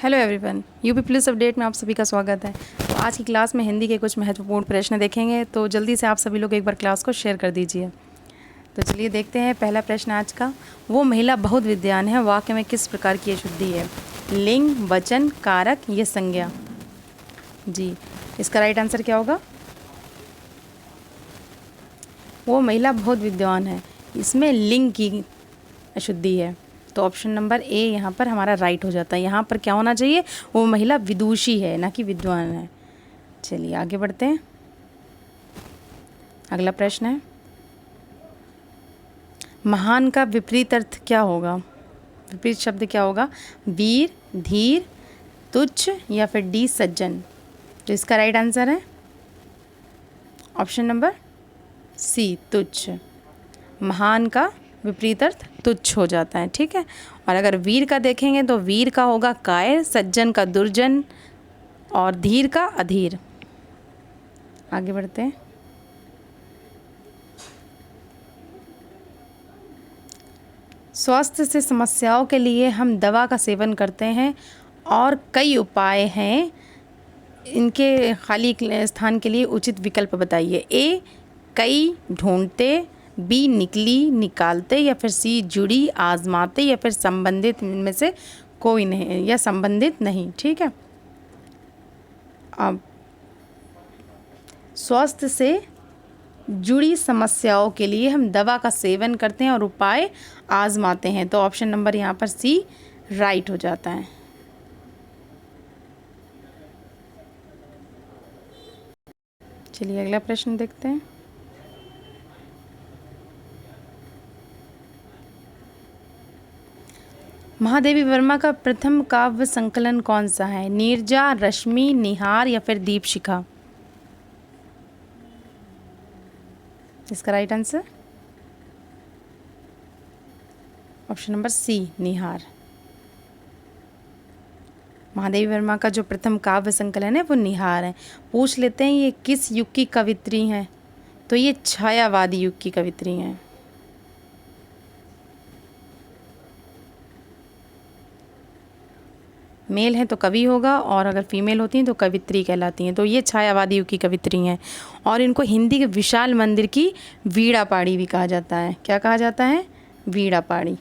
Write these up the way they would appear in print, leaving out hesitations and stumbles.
Hello everyone, UP police update में आप सभी का स्वागत है। तो आज की क्लास में हिंदी के कुछ महत्वपूर्ण प्रश्न देखेंगे, तो जल्दी से आप सभी लोग एक बार क्लास को शेयर कर दीजिए। तो चलिए देखते हैं पहला प्रश्न आज का। वो महिला बहुत विद्वान है, वाक्य में किस प्रकार की शुद्धि है? लिंग, वचन, कारक या संज्ञा? जी, इसका राइट आंसर क्या होगा? वो महिला बहुत विद्वान है, इसमें लिंग की अशुद्धि है, तो ऑप्शन नंबर ए यहाँ पर हमारा राइट हो जाता है। यहाँ पर क्या होना चाहिए? वो महिला विदुषी है, ना कि विद्वान है। चलिए आगे बढ़ते हैं। अगला प्रश्न है, महान का विपरीत अर्थ क्या होगा? विपरीत शब्द क्या होगा? वीर, धीर, तुच्छ या फिर डी सज्जन? तो इसका राइट आंसर है ऑप्शन नंबर सी, तुच्छ। महान का विपरीत अर्थ तुच्छ हो जाता है, ठीक है। और अगर वीर का देखेंगे तो वीर का होगा कायर, सज्जन का दुर्जन और धीर का अधीर। आगे बढ़ते हैं। स्वास्थ्य से समस्याओं के लिए हम दवा का सेवन करते हैं और कई उपाय हैं, इनके खाली स्थान के लिए उचित विकल्प बताइए। ए कई ढूंढते, बी निकली निकालते या फिर सी जुड़ी आजमाते या फिर संबंधित इनमें से कोई नहीं या संबंधित नहीं, ठीक है। अब स्वास्थ्य से जुड़ी समस्याओं के लिए हम दवा का सेवन करते हैं और उपाय आजमाते हैं, तो ऑप्शन नंबर यहाँ पर सी राइट हो जाता है। चलिए अगला प्रश्न देखते हैं। महादेवी वर्मा का प्रथम काव्य संकलन कौन सा है? नीरजा, रश्मि, निहार या फिर दीपशिखा? इसका right answer option number C, Nihar. Mahadevi Verma का जो प्रथम काव्य संकलन है वो निहार है। पूछ लेते हैं ये किस युग की कवित्री हैं? तो ये छायावादी युग की कवित्री हैं। मेल है तो कवि होगा और अगर फीमेल होती हैं तो कवित्री कहलाती हैं, तो ये छायावादी युग की कवित्री हैं। और इनको हिंदी के विशाल मंदिर की वीणा पाड़ी भी कहा जाता है। क्या कहा जाता है? वीणा पाड़ी।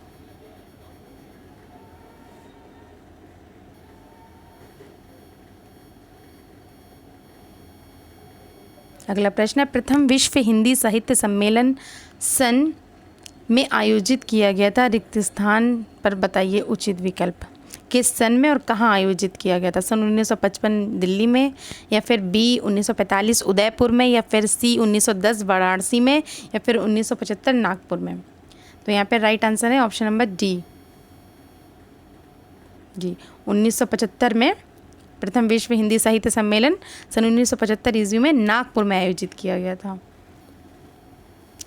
अगला प्रश्न है, प्रथम विश्व हिंदी साहित्य सम्मेलन सन में आयोजित किया गया था, रिक्त स्थान पर बताइए उचित विकल्प। किस सन में और कहाँ आयोजित किया गया था? सन 1955 दिल्ली में, या फिर बी 1945 उदयपुर में, या फिर सी 1910 वाराणसी में, या फिर 1975 नागपुर में? तो यहाँ पे राइट आंसर है ऑप्शन नंबर डी। जी, 1975 में प्रथम विश्व हिंदी साहित्य सम्मेलन सन 1975 ईस्वी में नागपुर में आयोजित किया गया था।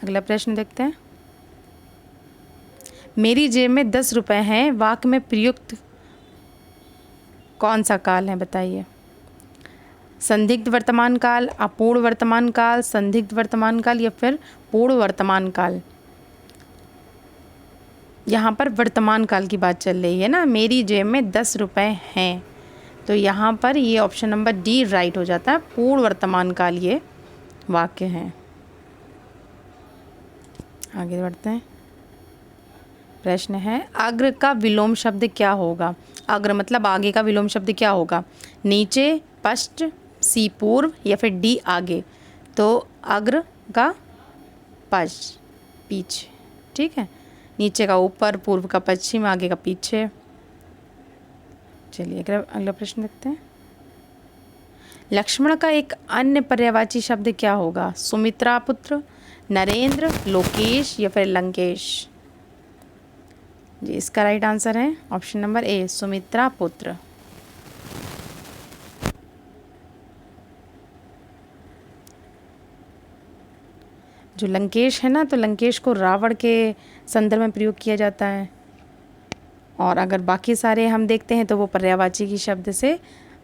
अगला प्रश्न देखते हैं। मेरी जेब में 10 रुपए हैं, वाक्य में प्रयुक्त कौन सा काल है बताइए? संदिग्ध वर्तमान काल, अपूर्ण वर्तमान काल, संदिग्ध वर्तमान काल या फिर पूर्ण वर्तमान काल? यहाँ पर वर्तमान काल की बात चल रही है ना। मेरी जेब में 10 रुपए हैं, तो यहाँ पर ये ऑप्शन नंबर डी राइट हो जाता है। पूर्ण वर्तमान काल ये वाक्य है। आगे बढ़ते हैं। प्रश्न है, अग्र का विलोम शब्द क्या होगा? अग्र मतलब आगे का विलोम शब्द क्या होगा? नीचे, पश्च, सी पूर्व या फिर डी आगे? तो अग्र का पश्च, पीछे, ठीक है। नीचे का ऊपर, पूर्व का पश्चिम, आगे का पीछे। चलिए अगला प्रश्न देखते हैं। लक्ष्मण का एक अन्य पर्यायवाची शब्द क्या होगा? सुमित्रा पुत्र, नरेंद्र, लोकेश या फिर लंकेश? जी, इसका राइट आंसर है ऑप्शन नंबर ए, सुमित्रा पुत्र। जो लंकेश है ना, तो लंकेश को रावण के संदर्भ में प्रयोग किया जाता है, और अगर बाकी सारे हम देखते हैं तो वो पर्यायवाची की शब्द से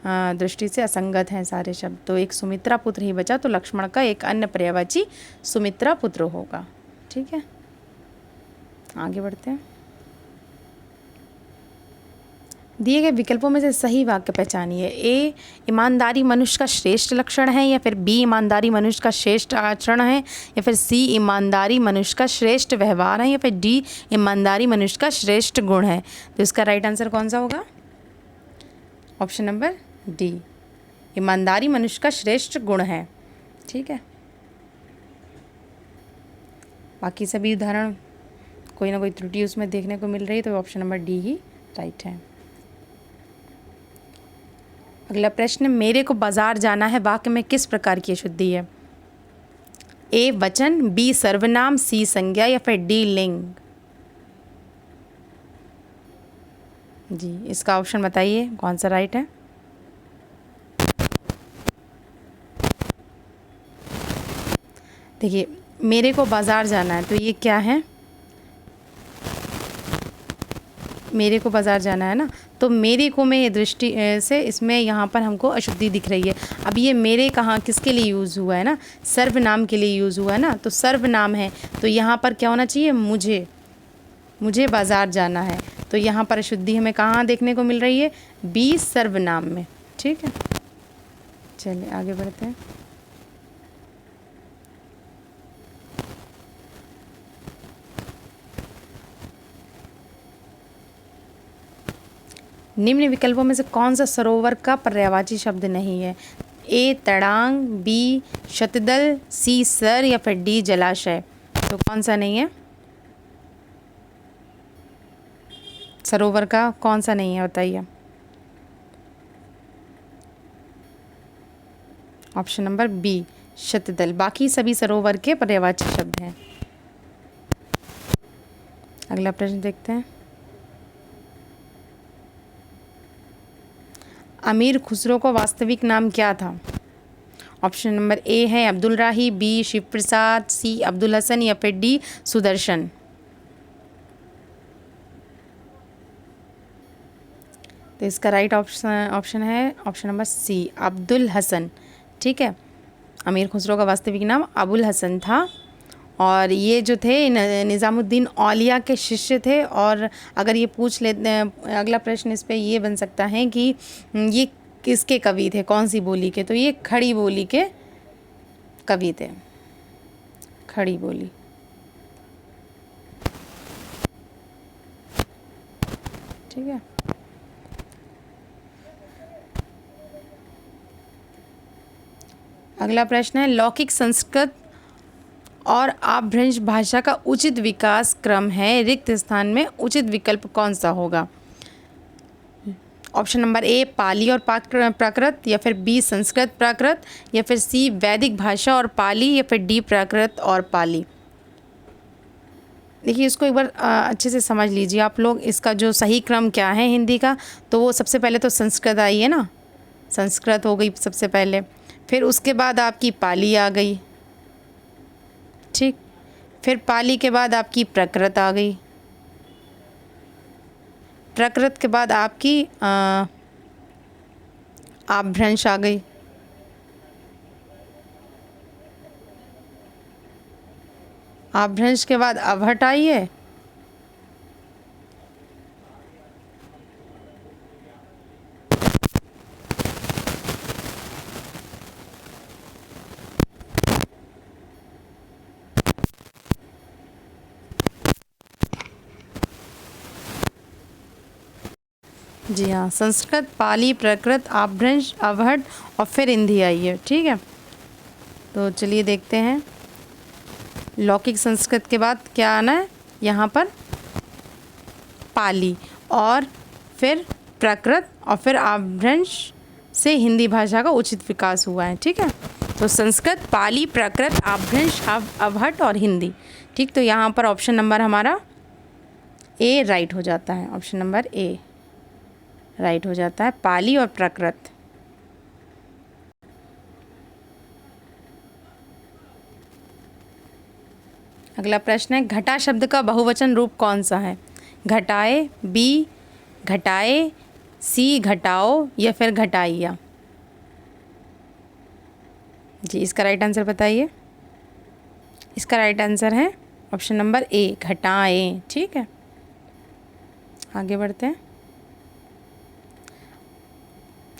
दृष्टि से असंगत हैं सारे शब्द। तो एक सुमित्रा पुत्र ही बचा, तो लक्ष्मण का एक अन्य पर्यायवाची सुमित्रा पुत्र होगा, ठीक है। आगे बढ़ते हैं। दिए गए विकल्पों में से सही वाक्य पहचानिए। ए, ईमानदारी मनुष्य का श्रेष्ठ लक्षण है, या फिर बी, ईमानदारी मनुष्य का श्रेष्ठ आचरण है, या फिर सी, ईमानदारी मनुष्य का श्रेष्ठ व्यवहार है, या फिर डी, ईमानदारी मनुष्य का श्रेष्ठ गुण है। तो इसका राइट आंसर कौन सा होगा? ऑप्शन नंबर डी, ईमानदारी मनुष्य का श्रेष्ठ गुण है। ठीक है, बाकी सभी उदाहरण कोई ना कोई त्रुटि उसमें देखने को मिल रही है, तो ऑप्शन नंबर डी ही राइट है। अगला प्रश्न, मेरे को बाजार जाना है वाक्य में किस प्रकार की अशुद्धि है? ए, वचन, बी, सर्वनाम, सी, संज्ञा, या फिर डी, लिंग। जी, इसका ऑप्शन बताइए कौन सा राइट है। देखिए, मेरे को बाजार जाना है, तो ये क्या है? मेरे को बाज़ार जाना है ना, तो मेरे को में ये दृष्टि से इसमें यहाँ पर हमको अशुद्धि दिख रही है। अब ये मेरे कहाँ किसके लिए यूज़ हुआ है ना? सर्वनाम के लिए यूज़ हुआ है ना, तो सर्वनाम है, तो यहाँ पर क्या होना चाहिए? मुझे बाज़ार जाना है, तो यहाँ पर अशुद्धि हमें कहाँ देखने को मिल रही है? बी, सर्वनाम में। ठीक है, चलिए आगे बढ़ते हैं। निम्न विकल्पों में से कौन सा सरोवर का पर्यायवाची शब्द नहीं है? ए, तड़ांग, बी, शतदल, सी, सर, या फिर डी, जलाशय। तो कौन सा नहीं है? सरोवर का कौन सा नहीं है, बताइए। Option number B, Shatdal. बाकी सभी सरोवर के पर्यायवाची शब्द हैं। अगला प्रश्न देखते हैं। अमीर खुसरो का वास्तविक नाम क्या था? ऑप्शन नंबर ए है अब्दुल राही, बी, शिव प्रसाद, सी, अब्दुल हसन, या फिर डी, सुदर्शन। तो इसका राइट ऑप्शन है option number C, Abdul Hasan. ठीक है, अमीर खुसरो का वास्तविक नाम अबुल हसन था, और ये जो थे निज़ामुद्दीन औलिया के शिष्य थे। और अगर ये पूछ लेते हैं, अगला प्रश्न इस पे ये बन सकता है कि ये किसके कवि थे, कौन सी बोली के? तो ये खड़ी बोली के कवि थे, खड़ी बोली। ठीक है, अगला प्रश्न है, लौकिक संस्कृत और अपभ्रंश भाषा का उचित विकास क्रम है, रिक्त स्थान में उचित विकल्प कौन सा होगा? ऑप्शन नंबर ए, पाली और प्राकृत, या फिर बी, संस्कृत प्राकृत, या फिर सी, वैदिक भाषा और पाली, या फिर डी, प्राकृत और पाली। देखिए, इसको एक बार अच्छे से समझ लीजिए आप लोग। इसका जो सही क्रम क्या है हिंदी का, तो वो सबसे पहले तो संस्कृत आई है ना, संस्कृत हो गई सबसे पहले, फिर उसके बाद आपकी पाली आ गई। ठीक, फिर पाली के बाद आपकी प्राकृत आ गई, प्राकृत के बाद आपकी अपभ्रंश आ गई, अपभ्रंश के बाद अवहट आई है, जी हाँ, संस्कृत, पाली, प्राकृत, अपभ्रंश, अवहट, और फिर हिंदी आई है। ठीक है, तो चलिए देखते हैं। लौकिक संस्कृत के बाद क्या आना है यहाँ पर? पाली, और फिर प्राकृत, और फिर अपभ्रंश से हिंदी भाषा का उचित विकास हुआ है। ठीक है, तो संस्कृत, पाली, प्राकृत, अपभ्रंश, अवहट और हिंदी। ठीक, तो यहाँ पर ऑप्शन नंबर हमारा ए राइट हो जाता है, ऑप्शन नंबर ए राइट हो जाता है, पाली और प्राकृत। अगला प्रश्न है, घटा शब्द का बहुवचन रूप कौन सा है? घटाए, बी, घटाए, सी, घटाओ, या फिर घटाइया। जी, इसका राइट आंसर बताइए। इसका राइट आंसर है ऑप्शन नंबर ए, घटाएं। ठीक है, आगे बढ़ते हैं।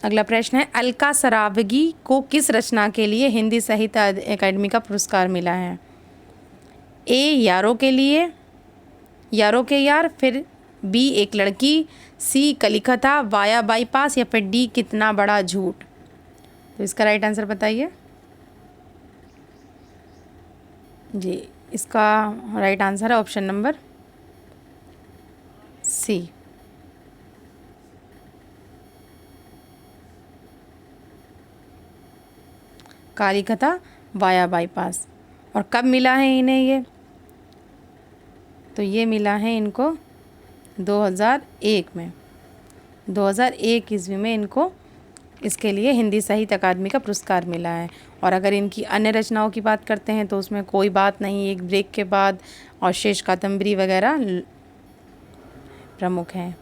अगला प्रश्न है, अलका सरावगी को किस रचना के लिए हिंदी साहित्य अकादमी का पुरस्कार मिला है? ए यारों के लिए, यारों के यार, फिर बी एक लड़की, सी कलिकथा, वाया बाईपास, या फिर डी कितना बड़ा झूठ। तो इसका राइट आंसर बताइए जी। इसका राइट आंसर है ऑप्शन नंबर सी। काली कथा वाया बाईपास। और कब मिला है इन्हें ये? तो ये मिला है इनको 2001 में, 2001 ईस्वी में इनको इसके लिए हिंदी साहित्य अकादमी का पुरस्कार मिला है। और अगर इनकी अन्य रचनाओं की बात करते हैं तो उसमें कोई बात नहीं, एक ब्रेक के बाद और शेष कादम्बरी वगैरह प्रमुख हैं।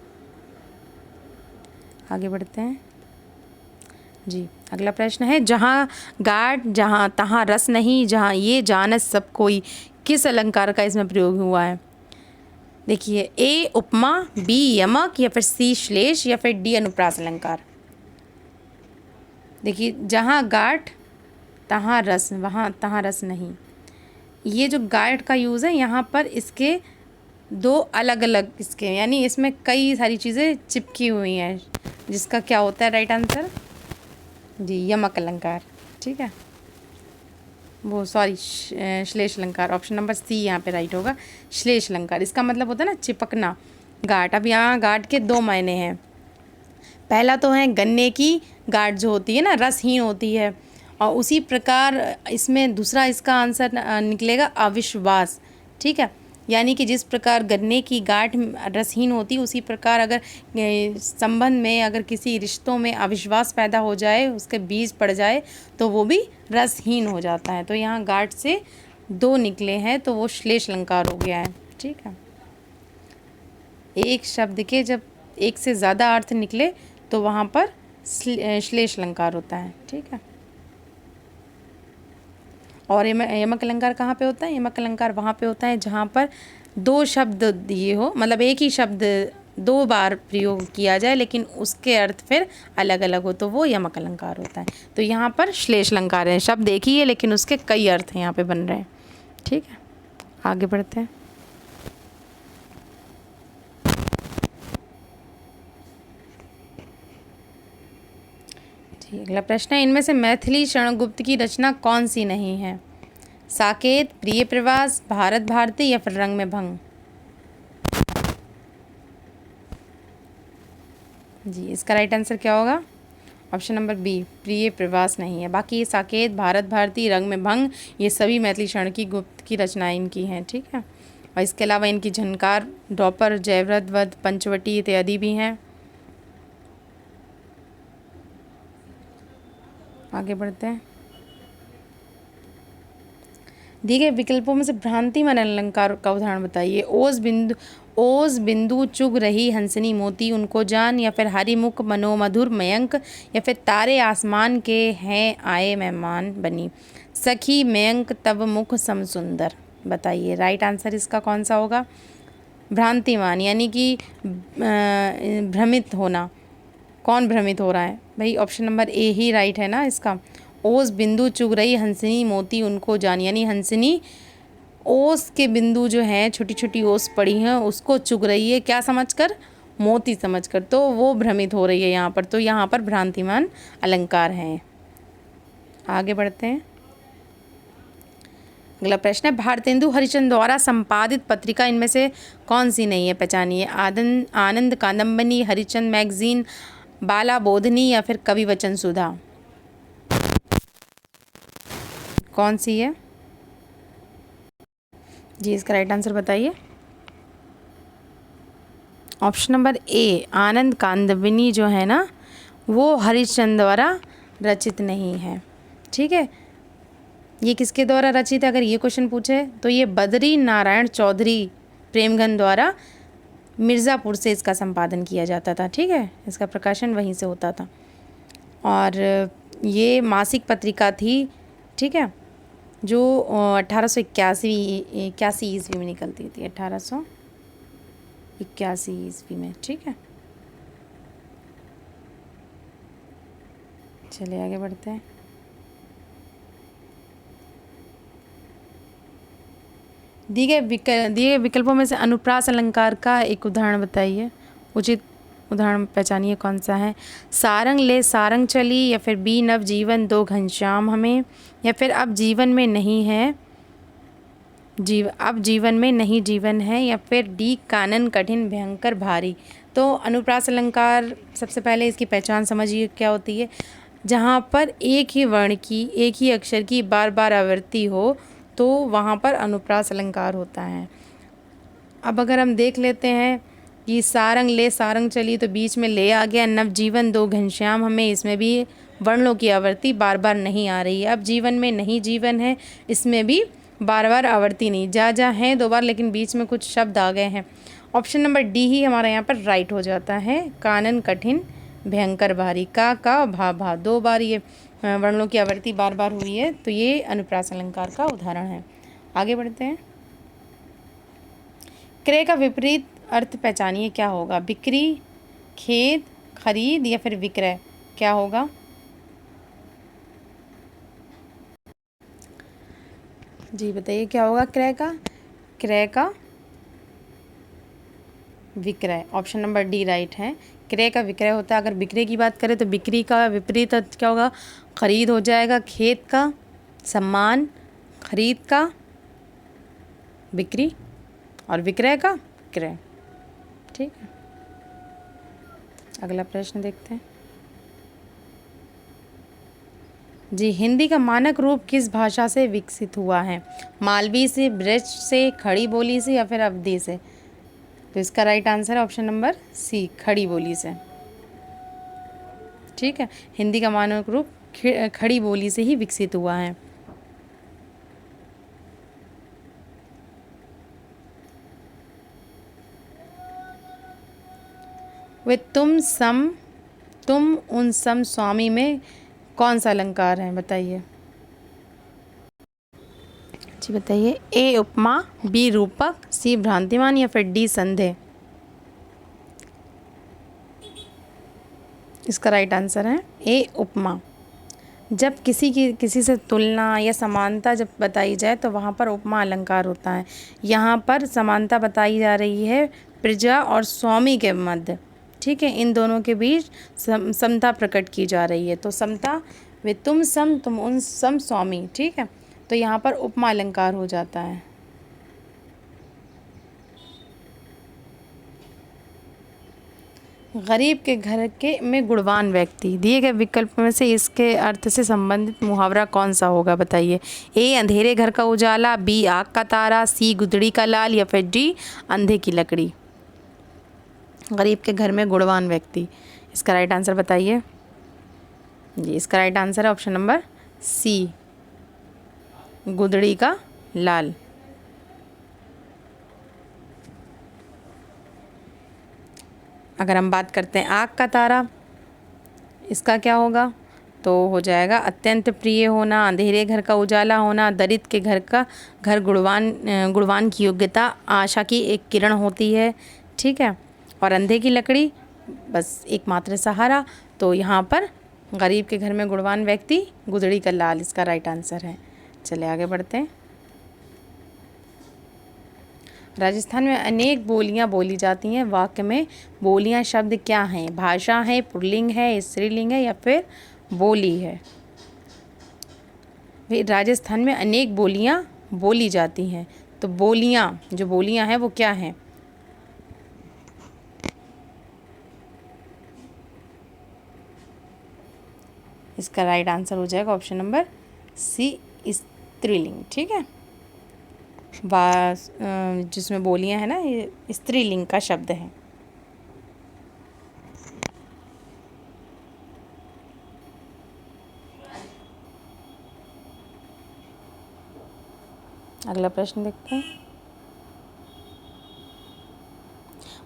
आगे बढ़ते हैं जी। अगला प्रश्न है, जहाँ गाठ जहाँ तहाँ रस नहीं, जहाँ ये जानत सब कोई, किस अलंकार का इसमें प्रयोग हुआ है? देखिए, ए उपमा, बी यमक, या फिर सी श्लेष, या फिर डी अनुप्रास अलंकार। देखिए, जहाँ गाठ तहाँ रस, वहाँ तहाँ रस नहीं, ये जो गाठ का यूज़ है यहाँ पर इसके दो अलग अलग इसके, यानी इसमें कई सारी चीज़ें चिपकी हुई हैं, जिसका क्या होता है राइट आंसर जी, यमक अलंकार। ठीक है, वो सॉरी श्लेष अलंकार, ऑप्शन नंबर सी यहाँ पे राइट होगा, श्लेष अलंकार। इसका मतलब होता है ना चिपकना, गाठ। अब यहाँ गाठ के दो मायने हैं। पहला तो है गन्ने की गाठ जो होती है ना, रसहीन होती है, और उसी प्रकार इसमें दूसरा इसका आंसर निकलेगा अविश्वास। ठीक है, यानी कि जिस प्रकार गन्ने की गाठ रसहीन होती है, उसी प्रकार अगर संबंध में, अगर किसी रिश्तों में अविश्वास पैदा हो जाए, उसके बीज पड़ जाए, तो वो भी रसहीन हो जाता है। तो यहाँ गाठ से दो निकले हैं, तो वो श्लेष अलंकार हो गया है। ठीक है, एक शब्द के जब एक से ज़्यादा अर्थ निकले तो वहाँ पर श्लेष अलंकार होता है। ठीक है, और यमक अलंकार कहाँ पे होता है? यमक अलंकार वहाँ पे होता है जहाँ पर दो शब्द दिए हो, मतलब एक ही शब्द दो बार प्रयोग किया जाए लेकिन उसके अर्थ फिर अलग अलग हो, तो वो यमक अलंकार होता है। तो यहाँ पर श्लेष अलंकार है, शब्द एक ही है लेकिन उसके कई अर्थ यहाँ पे बन रहे हैं। ठीक है, आगे बढ़ते हैं जी। अगला प्रश्न है, इनमें से मैथिली शरणगुप्त की रचना कौन सी नहीं है? साकेत, प्रिय प्रवास, भारत भारती, या फिर रंग में भंग। जी, इसका राइट आंसर क्या होगा? ऑप्शन नंबर बी, प्रिय प्रवास नहीं है। बाकी साकेत, भारत भारती, रंग में भंग, ये सभी मैथिली शरण की गुप्त की रचनाएं इनकी हैं। ठीक है, और इसके अलावा इनकी झनकार, द्रौपर, जयव्रत वध, पंचवटी इत्यादि भी हैं। आगे बढ़ते हैं। दिए गए विकल्पों में से भ्रांतिमान अलंकार का उदाहरण बताइए। ओस बिंदु चुग रही हंसनी मोती उनको जान, या फिर हरिमुख मनोमधुर मयंक, या फिर तारे आसमान के हैं आए मेहमान बनी, सखी मयंक तब मुख सम सुंदर। बताइए राइट आंसर इसका कौन सा होगा? भ्रांतिमान यानी कि भ्रमित होना। कौन भ्रमित हो रहा है भाई? ऑप्शन नंबर ए ही राइट है ना इसका। ओस बिंदु चुग रही हंसनी मोती उनको जान, यानी हंसनी ओस के बिंदु जो हैं, छोटी छोटी ओस पड़ी हैं, उसको चुग रही है, क्या समझकर? मोती समझकर, तो वो भ्रमित हो रही है यहाँ पर। तो यहाँ पर भ्रांतिमान अलंकार हैं। आगे बढ़ते हैं। अगला प्रश्न है, भारतेंदु हरिश्चंद्र द्वारा संपादित पत्रिका इनमें से कौन सी नहीं है? पहचानिए। आनंद कादम्बनी, हरिश्चंद्र मैगजीन, बाला बोधनी, या फिर कवि वचन सुधा। कौन सी है जी? इसका राइट आंसर बताइए। ऑप्शन नंबर ए, आनंद कादम्बनी जो है ना, वो हरिश्चंद्र द्वारा रचित नहीं है। ठीक है, ये किसके द्वारा रचित है? अगर ये क्वेश्चन पूछे तो ये बद्री नारायण चौधरी प्रेमगन द्वारा मिर्ज़ापुर से इसका संपादन किया जाता था। ठीक है, इसका प्रकाशन वहीं से होता था, और ये मासिक पत्रिका थी। ठीक है, जो 1881 ईस्वी में निकलती थी, 1881 ईस्वी में। ठीक है, चलिए आगे बढ़ते हैं। दिए गए विकल्पों में से अनुप्रास अलंकार का एक उदाहरण बताइए, उचित उदाहरण पहचानिए कौन सा है। सारंग ले सारंग चली, या फिर बी नव जीवन दो घनश्याम हमें, या फिर अब जीवन में नहीं है अब जीवन में नहीं जीवन है, या फिर डी कानन कठिन भयंकर भारी। तो अनुप्रास अलंकार सबसे पहले इसकी पहचान समझिए क्या होती है। जहाँ पर एक ही वर्ण की एक ही अक्षर की बार बार आवृत्ति हो तो वहाँ पर अनुप्रास अलंकार होता है। अब अगर हम देख लेते हैं कि सारंग ले सारंग चली, तो बीच में ले आ गया, नवजीवन दो घनश्याम हमें, इसमें भी वर्णों की आवृत्ति बार बार नहीं आ रही है। अब जीवन में नहीं जीवन है, इसमें भी बार बार आवृत्ति नहीं, जा जा है दो बार, लेकिन बीच में कुछ शब्द आ गए हैं। ऑप्शन नंबर डी ही हमारा यहाँ पर राइट हो जाता है, कानन कठिन भयंकर भारी। का भा भा दो बार ये वर्णों की आवृत्ति बार बार हुई है, तो ये अनुप्रास अलंकार का उदाहरण है। आगे बढ़ते हैं। क्रय का विपरीत अर्थ पहचानिए क्या होगा। बिक्री, खेद, खरीद या फिर विक्रय, क्या होगा। जी बताइए क्या होगा क्रय का विक्रय। ऑप्शन नंबर डी राइट है, क्रय का विक्रय होता है। अगर बिक्री की बात करें तो बिक्री का विपरीत अर्थ क्या होगा, खरीद हो जाएगा। खेद का सम्मान, खरीद का बिक्री और विक्रय का क्रय। ठीक है, अगला प्रश्न देखते हैं। जी, हिंदी का मानक रूप किस भाषा से विकसित हुआ है। मालवी से, ब्रज से, खड़ी बोली से या फिर अवधी से। तो इसका राइट आंसर है ऑप्शन नंबर सी, खड़ी बोली से। ठीक है, हिंदी का मानक रूप खड़ी बोली से ही विकसित हुआ है। वे तुम उन सम स्वामी में कौन सा अलंकार है, बताइए। जी बताइए। ए उपमा, बी रूपक, सी भ्रांतिमान या फिर डी संदेह। इसका राइट आंसर है ए उपमा। जब किसी से तुलना या समानता जब बताई जाए तो वहाँ पर उपमा अलंकार होता है। यहाँ पर समानता बताई जा रही है प्रजा और स्वामी के मध्य। ठीक है, इन दोनों के बीच समता प्रकट की जा रही है। तो समता, वे तुम उन सम स्वामी। ठीक है, तो यहाँ पर उपमा अलंकार हो जाता है। गरीब के घर के में गुणवान व्यक्ति, दिए गए विकल्प में से इसके अर्थ से संबंधित मुहावरा कौन सा होगा, बताइए। ए अंधेरे घर का उजाला, बी आग का तारा, सी गुदड़ी का लाल या फिर डी अंधे की लकड़ी। गरीब के घर में गुणवान व्यक्ति, इसका राइट आंसर बताइए। जी, इसका राइट आंसर है ऑप्शन नंबर सी, गुदड़ी का लाल। अगर हम बात करते हैं आग का तारा, इसका क्या होगा, तो हो जाएगा अत्यंत प्रिय होना, अंधेरे घर का उजाला होना, दरिद्र के घर गुणवान की योग्यता, आशा की एक किरण होती है। ठीक है, और अंधे की लकड़ी बस एकमात्र सहारा। तो यहाँ पर गरीब के घर में गुणवान व्यक्ति, गुदड़ी का लाल, इसका राइट आंसर है। चलिए आगे बढ़ते हैं। राजस्थान में अनेक बोलियां बोली जाती हैं। वाक्य में बोलियां शब्द क्या हैं, भाषा है, पुल्लिंग है, स्त्रीलिंग है या फिर बोली है। राजस्थान में अनेक बोलियां बोली जाती हैं, तो जो बोलियां हैं वो क्या हैं। इसका राइट आंसर हो जाएगा ऑप्शन नंबर सी, स्त्रीलिंग। ठीक है, जिसमें बोलियां है ना, ये स्त्रीलिंग का शब्द है। अगला प्रश्न देखते हैं।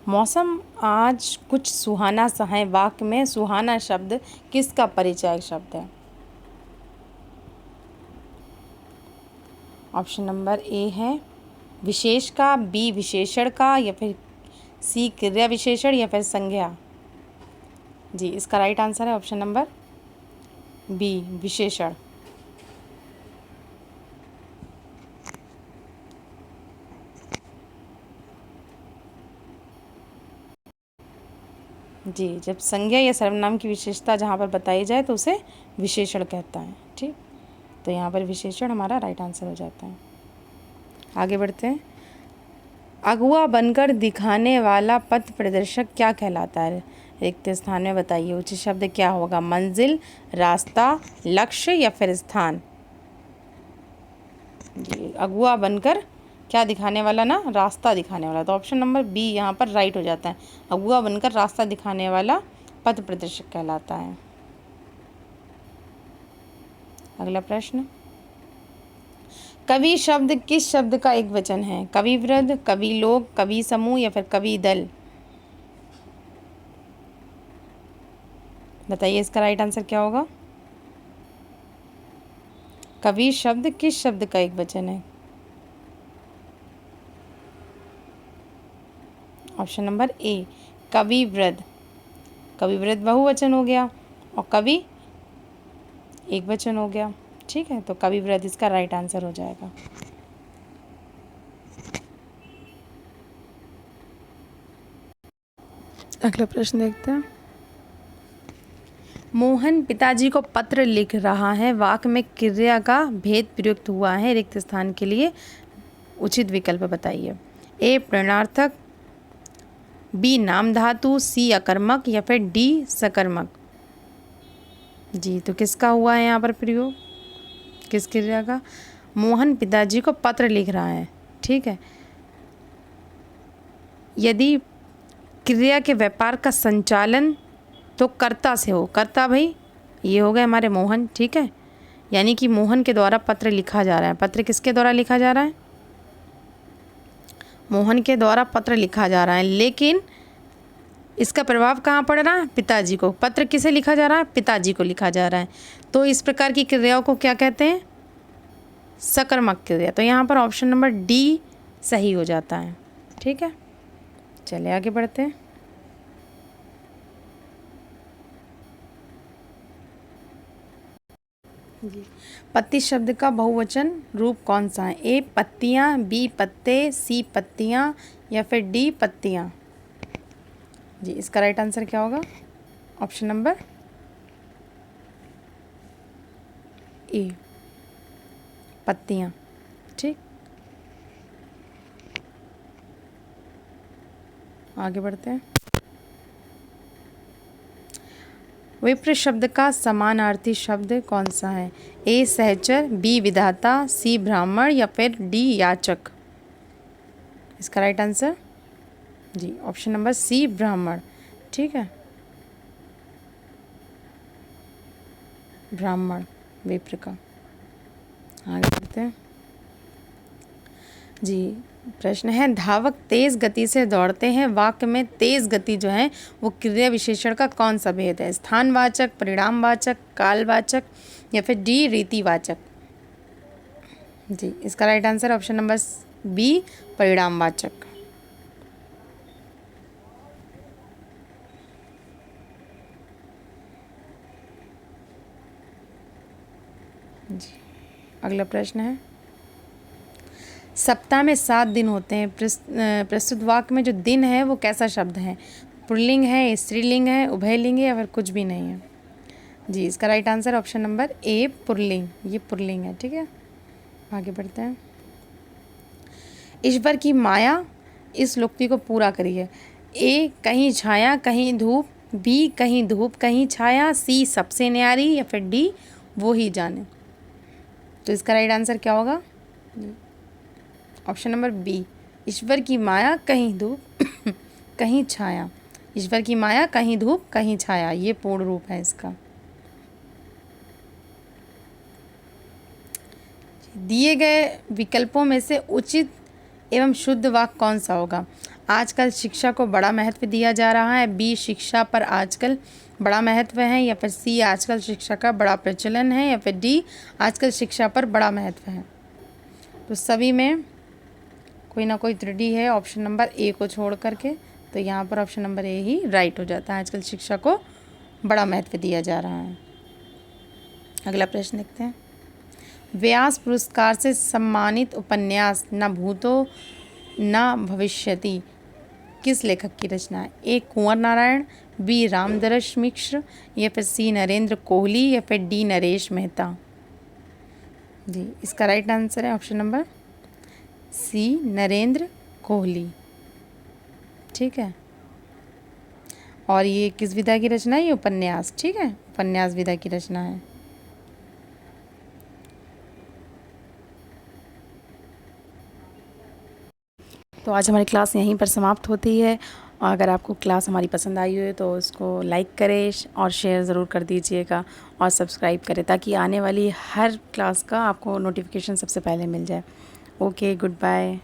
मौसम आज कुछ सुहाना सा है, वाक्य में सुहाना शब्द किसका परिचय शब्द है। ऑप्शन नंबर ए है विशेष का, बी विशेषण का या फिर सी क्रिया विशेषण या फिर संज्ञा। जी, इसका राइट आंसर है ऑप्शन नंबर बी विशेषण। जी, जब संज्ञा या सर्वनाम की विशेषता जहाँ पर बताई जाए तो उसे विशेषण कहता है। ठीक, तो यहाँ पर विशेषण हमारा राइट आंसर हो जाता है। आगे बढ़ते हैं। अगुआ बनकर दिखाने वाला पथ प्रदर्शक क्या कहलाता है? रिक्त स्थान में बताइए। उचित शब्द क्या होगा? मंजिल, रास्ता, लक्ष्य या फिर स्थान? जी, अगुआ बनकर क्या दिखाने वाला ना? रास्ता दिखाने वाला। तो ऑप्शन नंबर बी यहाँ पर राइट हो जाता है। अगुआ बनकर रास्ता दिखाने वाला पथ प्रदर्शक कहलाता है। अगला प्रश्न, कवि शब्द किस शब्द का एक वचन है? कवि वृद्ध, कवि लोग, कवि समूह या फिर कवि दल? बताइए इसका राइट आंसर क्या होगा? कवि शब्द किस शब्द का एक वचन है? ऑप्शन नंबर ए कवि वृद्ध। कवि वृद्ध बहुवचन हो गया और कवि एक वचन हो गया। ठीक है, तो कवि वृद्ध इसका राइट आंसर हो जाएगा। अगला प्रश्न देखते हैं। मोहन पिताजी को पत्र लिख रहा है, वाक्य में क्रिया का भेद प्रयुक्त हुआ है। रिक्त स्थान के लिए उचित विकल्प बताइए। ए प्रणयार्थक, बी नाम धातु, सी अकर्मक या फिर डी सकर्मक? जी, तो किसका हुआ है यहाँ पर प्रयोग? किस क्रिया का? मोहन पिताजी को पत्र लिख रहा है। ठीक है, यदि क्रिया के व्यापार का संचालन तो कर्ता से हो, कर्ता भाई ये हो गए हमारे मोहन। ठीक है, यानी कि मोहन के द्वारा पत्र लिखा जा रहा है। पत्र किसके द्वारा लिखा जा रहा है? मोहन के द्वारा पत्र लिखा जा रहा है, लेकिन इसका प्रभाव कहाँ पड़ रहा है? पिताजी को। पत्र किसे लिखा जा रहा है? पिताजी को लिखा जा रहा है। तो इस प्रकार की क्रियाओं को क्या कहते हैं? सकर्मक क्रिया। तो यहाँ पर ऑप्शन नंबर डी सही हो जाता है। ठीक है, चलिए आगे बढ़ते हैं। जी, पत्ती शब्द का बहुवचन रूप कौन सा है? ए पत्तियाँ, बी पत्ते, सी पत्तियाँ या फिर डी पत्तियाँ? जी, इसका राइट आंसर क्या होगा? ऑप्शन नंबर ए पत्तियाँ। ठीक, आगे बढ़ते हैं। विप्र शब्द का समानार्थी शब्द कौन सा है? ए सहचर, बी विधाता, सी ब्राह्मण या फिर डी याचक? इसका राइट आंसर जी ऑप्शन नंबर सी ब्राह्मण। ठीक है, ब्राह्मण विप्र का। आगे बढ़ते हैं। जी, प्रश्न है धावक तेज गति से दौड़ते हैं, वाक्य में तेज गति जो है वो क्रिया विशेषण का कौन सा भेद है? स्थानवाचक, परिणामवाचक, कालवाचक या फिर डी रीतिवाचक? जी, इसका right answer option number B परिणामवाचक। जी, अगला प्रश्न है सप्ताह में 7 दिन होते हैं, प्रस्तुत वाक्य में जो दिन है वो कैसा शब्द है? पुल्लिंग है, स्त्रीलिंग है, उभयलिंग है या फिर कुछ भी नहीं है? जी, इसका राइट आंसर ऑप्शन नंबर ए पुल्लिंग। ये पुल्लिंग है। ठीक है, आगे बढ़ते हैं। ईश्वर की माया इस लोकोक्ति को पूरा करिए। ए कहीं छाया कहीं धूप, बी कहीं धूप कहीं छाया, सी सबसे न्यारी या फिर डी वो ही जाने? तो इसका राइट आंसर क्या होगा? ऑप्शन नंबर बी ईश्वर की माया कहीं धूप कहीं छाया। ईश्वर की माया कहीं धूप कहीं छाया, ये पूर्ण रूप है इसका। दिए गए विकल्पों में से उचित एवं शुद्ध वाक्य कौन सा होगा? आजकल शिक्षा को बड़ा महत्व दिया जा रहा है, बी शिक्षा पर आजकल बड़ा महत्व है या फिर सी आजकल शिक्षा का बड़ा प्रचलन है या फिर डी आजकल शिक्षा पर बड़ा महत्व है? तो सभी में कोई ना कोई त्रुटि है ऑप्शन नंबर ए को छोड़ करके, तो यहाँ पर ऑप्शन नंबर ए ही राइट हो जाता है। आजकल शिक्षा को बड़ा महत्व दिया जा रहा है। अगला प्रश्न देखते हैं। व्यास पुरस्कार से सम्मानित उपन्यास न भूतो न भविष्यति किस लेखक की रचना है? ए कुंवर नारायण, बी रामदरस मिश्र, या फिर सी नरेंद्र कोहली, या फिर डी नरेश मेहता। जी, इसका राइट आंसर है option number C Narendra Kohli. ठीक है, और ये किस विधा की रचना है? ये उपन्यास। ठीक है, उपन्यास विधा की रचना है। तो आज हमारी क्लास यहीं पर समाप्त होती है। और अगर आपको क्लास हमारी पसंद आई हो तो उसको लाइक करें और शेयर ज़रूर कर दीजिएगा और सब्सक्राइब करें, ताकि आने वाली हर क्लास का आपको नोटिफिकेशन सबसे पहले मिल जाए। Okay, good bye.